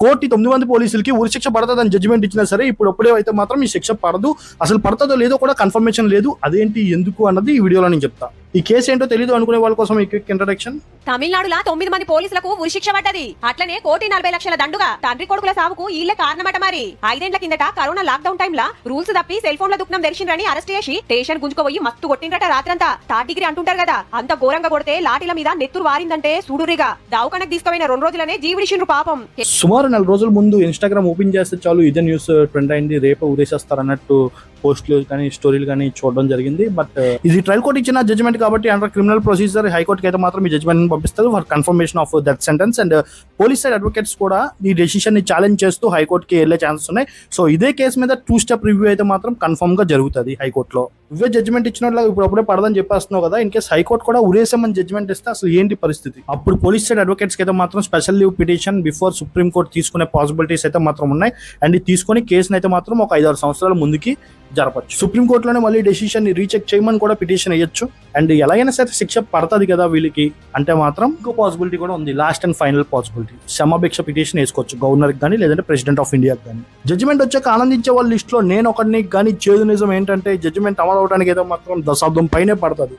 Court 9 మంది పోలీసులకి ఉరిశిక్ష పడతదని జడ్జిమెంట్ ఇచ్చినా సరే ఇప్పుడే అయితే మాత్రం ఈ శిక్ష పడదు. అసలు పడతదో లేదో కూడా కన్ఫర్మేషన్ లేదు. అదేంటి ఎందుకు అన్నది ఈ వీడియోలో నేను చెప్తా. ఈ కేసు ఏంటో తెలియదు అనుకునే వాళ్ళ కోసం ఈ క్విక్ ఇంట్రడక్షన్. తమిళనాడులో 9 మంది పోలీసులకు ఉరిశిక్ష పడ్డది. అట్లనే 1,40,00,000 దండుగా తండ్రి కొడుకుల సావుకు ఈళ్లే కారణమట. మరి 5 ఏళ్ల కిందట కరోనా లాక్డౌన్ టైంలో రూల్స్ తప్పి సెల్ ఫోన్ల దుఃఖం తెరిచిండ్రని అరెస్ట్ చేసి స్టేషన్ గుంజుకోపోయి మస్తు కొట్టిండ్రట. రాత్రంతా 3rd డిగ్రీ అంటుంటారు కదా, అంత ఘోరంగా కొడితే లాఠీల మీద నెత్తురు వారిందంటే సూడురిగా దవాఖానకు తీసుకుపోయిన 2 రోజులనే జీవిడిచిండ్రు పాపం. సుమారు 4 రోజుల ముందు ఇన్స్టాగ్రామ్ ఓపెన్ చేస్తే చాలు ఇదే న్యూస్ ట్రెండ్ అయింది. రేపు ఉరేసేస్తారన్నట్టు పోస్టులు కానీ స్టోరీలు కానీ చూడడం జరిగింది. బట్ ఇది ట్రయల్ కోర్టు ఇచ్చిన జడ్జిమెంట్ కాబట్టి అండర్ క్రిమినల్ ప్రొసీజర్ హైకోర్టుకి అయితే మాత్రం ఈ జడ్జిమెంట్ పంపిస్తారు for confirmation of that sentence. And police side advocates కూడా ఈ డెసిషన్ ని ఛాలెంజ్ చేస్తూ హైకోర్టుకి వెళ్లే ఛాన్సెస్ ఉన్నాయి. సో ఇదే కేసు మీద 2 స్టెప్ రివ్యూ అయితే మాత్రం కన్ఫర్మ్ గా జరుగుతుంది హైకోర్టులో. ఇవే జడ్జిమెంట్ ఇచ్చినట్లు ఇప్పుడే పడదని చెప్పేస్తున్నావు కదా, ఇన్ కేసు హైకోర్టు కూడా ఉరేసామని జడ్జిమెంట్ ఇస్తే అసలు ఏంటి పరిస్థితి? అప్పుడు పోలీస్ సైడ్ అడ్వకేట్స్ అయితే మాత్రం special leave petition before supreme court తీసుకునే పాసిబిలిటీస్ అయితే మాత్రం ఉన్నాయి. అండ్ ఇది తీసుకొని కేసుని అయితే మాత్రం ఒక 5-6 సంవత్సరాల ముందుకి జరపచ్చు. సుప్రీం కోర్టులోనే మళ్ళీ డెసిషన్ ని రీచెక్ చేయమని కూడా పిటిషన్ వేయొచ్చు. అండ్ ఎలాగైనా సరే శిక్ష పడుతుంది కదా వీళ్ళకి అంటే మాత్రం ఇంకో పాసిబిలిటీ కూడా ఉంది. లాస్ట్ అండ్ ఫైనల్ పాసిబిలిటీ క్షమాభిక్ష పిటిషన్ వేసుకోవచ్చు గవర్నర్కి కానీ లేదంటే ప్రెసిడెంట్ ఆఫ్ ఇండియాకి కానీ. జడ్జిమెంట్ వచ్చాక ఆనందించే వాళ్ళ లిస్ట్ లో నేను ఒకరిని. కానీ చేదు నిజం ఏంటంటే జడ్జిమెంట్ అమలు అవడానికి అయితే మాత్రం దశాబ్దం పైనే పడుతుంది.